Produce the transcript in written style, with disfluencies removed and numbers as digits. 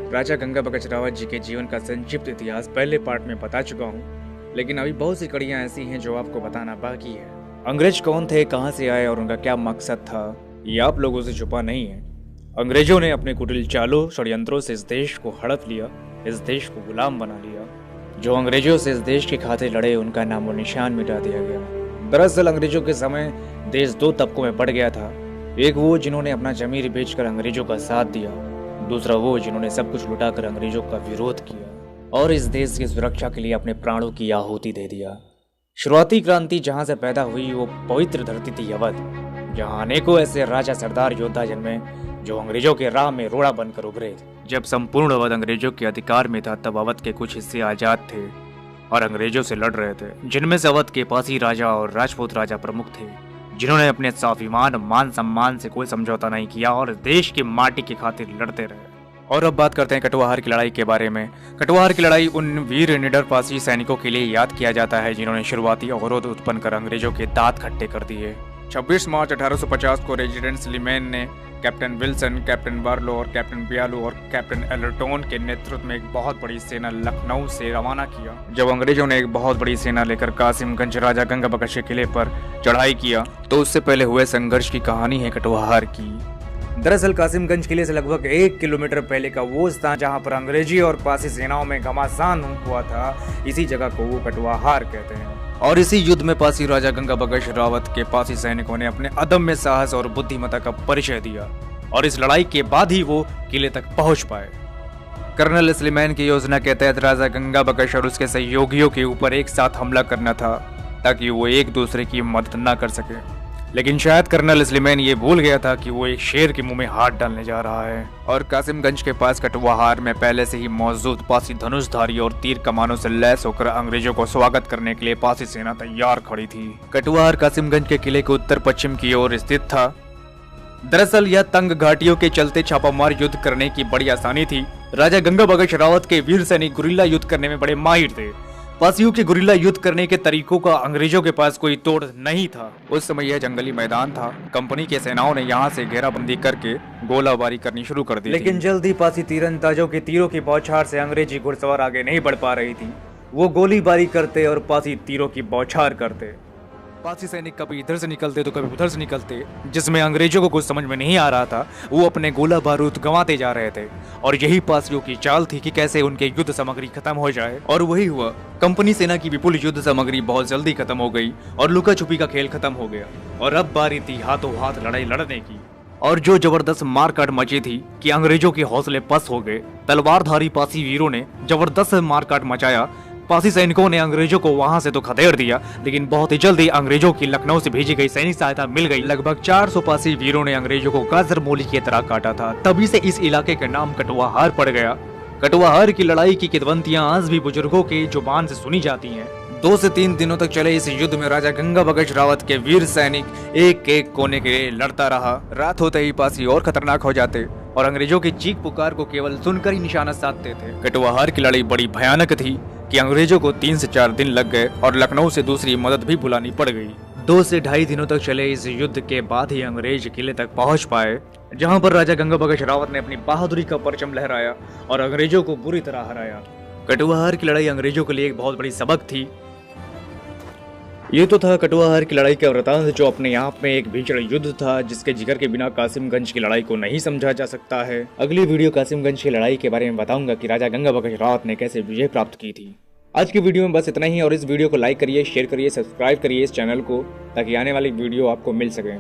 राजा गंगा बख्श रावत जी के जीवन का संक्षिप्त इतिहास पहले पार्ट में बता चुका हूँ, लेकिन अभी बहुत सी कड़ियाँ ऐसी हैं जो आपको बताना बाकी है। अंग्रेज कौन थे, कहाँ से आए और उनका क्या मकसद था, ये आप लोगों से छुपा नहीं है। अंग्रेजों ने अपने कुटिल चालों षड्यंत्रों से इस देश को हड़प लिया, इस देश को गुलाम बना लिया। जो अंग्रेजों से इस देश के खातिर लड़े उनका नामो निशान मिटा दिया गया। दरअसल अंग्रेजों के समय देश दो तबकों में बढ़ गया था। एक वो जिन्होंने अपना जमीर बेचकर अंग्रेजों का साथ दिया, दूसरा वो जिन्होंने सब कुछ लुटाकर अंग्रेजों का विरोध किया और इस देश की सुरक्षा के लिए अपने प्राणों की आहुति दे दिया। शुरुआती क्रांति जहां से पैदा हुई वो पवित्र धरती थी अवध, जहां अनेकों ऐसे राजा सरदार योद्धा जन्मे जो अंग्रेजों के राह में रोड़ा बनकर उभरे। जब संपूर्ण अवध अंग्रेजों के अधिकार में था तब अवध के कुछ हिस्से आजाद थे और अंग्रेजों से लड़ रहे थे, जिनमें से अवध के पासी राजा और राजपूत राजा प्रमुख थे, जिन्होंने अपने स्वाभिमान मान सम्मान से कोई समझौता नहीं किया और देश की माटी की खातिर लड़ते रहे। और अब बात करते हैं कटवाहर की लड़ाई के बारे में। कटवाहर की लड़ाई उन वीर निडर पासी सैनिकों के लिए याद किया जाता है जिन्होंने शुरुआती अवरोध उत्पन्न कर अंग्रेजों के दांत खट्टे कर दिए। 26 मार्च 1850 को रेजिडेंट स्लीमैन ने कैप्टन विल्सन, कैप्टन बार्लो और कैप्टन बियालू और कैप्टन एल्टोन के नेतृत्व में एक बहुत बड़ी सेना लखनऊ से रवाना किया। जब अंग्रेजों ने एक बहुत बड़ी सेना लेकर कासिमगंज राजा गंगा बख्श के किले पर चढ़ाई किया तो उससे पहले हुए संघर्ष की कहानी है कटवाहर की। दरअसल कासिमगंज किले से लगभग 1 किलोमीटर पहले का वो स्थान जहां पर अंग्रेजी और पासी सेनाओं में घमासान हुआ था, इसी जगह को वो कटवाहर कहते हैं। और इसी युद्ध में पासी राजा गंगा बख्श रावत के पासी सैनिकों ने अपने अदम्य साहस और बुद्धिमत्ता का परिचय दिया और इस लड़ाई के बाद ही वो किले तक पहुंच पाए। कर्नल स्लीमैन की योजना के तहत राजा गंगा बख्श और उसके सहयोगियों के ऊपर एक साथ हमला करना था ताकि वो एक दूसरे की मदद न कर सके, लेकिन शायद कर्नल स्लीमैन ये भूल गया था कि वो एक शेर के मुंह में हाथ डालने जा रहा है। और कासिमगंज के पास कटवाहर में पहले से ही मौजूद पासी धनुषधारी और तीर कमानों से लैस होकर अंग्रेजों को स्वागत करने के लिए पासी सेना तैयार खड़ी थी। कटवाहर कासिमगंज के किले के उत्तर पश्चिम की ओर स्थित था। दरअसल यह तंग घाटियों के चलते छापामार युद्ध करने की बड़ी आसानी थी। राजा गंगा बख्श रावत के वीर सैनिक गुरिल्ला युद्ध करने में बड़े माहिर थे। पासियों के गुरिल्ला युद्ध करने के तरीकों का अंग्रेजों के पास कोई तोड़ नहीं था। उस समय यह जंगली मैदान था। कंपनी के सेनाओं ने यहाँ से घेराबंदी करके गोलाबारी करनी शुरू कर दी, लेकिन जल्द ही पासी तीरंदाजों के तीरों की बौछार से अंग्रेजी घुड़सवार आगे नहीं बढ़ पा रही थी। वो गोलीबारी करते और पासी तीरों की बौछार करते। पासी सैनिक कभी इधर से निकलते तो कभी उधर से निकलते, जिसमें अंग्रेजों को कुछ समझ में नहीं आ रहा था। वो अपने गोला बारूद गंवाते जा रहे थे और यही पासियों की चाल थी कि कैसे उनके युद्ध सामग्री खत्म हो जाए। और वही हुआ। कंपनी सेना की विपुल युद्ध सामग्री बहुत जल्दी खत्म हो गई और लुका छुपी का खेल खत्म हो गया और अब बारी थी हाथों हाथ लड़ाई लड़ने की। और जो जबरदस्त मारकाट मची थी कि अंग्रेजों के हौसले पस्त हो गए। तलवारधारी पासी वीरों ने जबरदस्त मारकाट मचाया। पासी सैनिकों ने अंग्रेजों को वहां से तो खदेड़ दिया, लेकिन बहुत ही जल्दी अंग्रेजों की लखनऊ से भेजी गई सैनिक सहायता मिल गई। लगभग 400 पासी वीरों ने अंग्रेजों को गाजर मूली की तरह काटा था। तभी से इस इलाके का नाम कटवाहर पड़ गया। कटवाहर की लड़ाई की किदवंतियां आज भी बुजुर्गों के जुबान से सुनी जाती हैं। 2 से 3 दिनों तक चले इस युद्ध में राजा गंगा बख्श रावत के वीर सैनिक एक एक कोने के लिए लड़ता रहा। रात होते ही पासी और खतरनाक हो जाते और अंग्रेजों की चीख पुकार को केवल सुनकर ही निशाना साधते थे। कटवाहर की लड़ाई बड़ी भयानक थी कि अंग्रेजों को 3 से 4 दिन लग गए और लखनऊ से दूसरी मदद भी बुलानी पड़ गई। 2 से ढाई दिनों तक चले इस युद्ध के बाद ही अंग्रेज किले तक पहुंच पाए, जहां पर राजा गंगा बख्श रावत ने अपनी बहादुरी का परचम लहराया और अंग्रेजों को बुरी तरह हराया। कटवाहर की लड़ाई अंग्रेजों के लिए एक बहुत बड़ी सबक थी। ये तो था कटवाहर की लड़ाई का वृतांत, जो अपने आप में एक भीषण युद्ध था जिसके जिक्र के बिना कासिमगंज की लड़ाई को नहीं समझा जा सकता है। अगली वीडियो कासिमगंज की लड़ाई के बारे में बताऊंगा कि राजा गंगा बख्श रावत ने कैसे विजय प्राप्त की थी। आज की वीडियो में बस इतना ही और इस वीडियो को लाइक करिए, शेयर करिए, सब्सक्राइब करिए इस चैनल को, ताकि आने वाली वीडियो आपको मिल सके।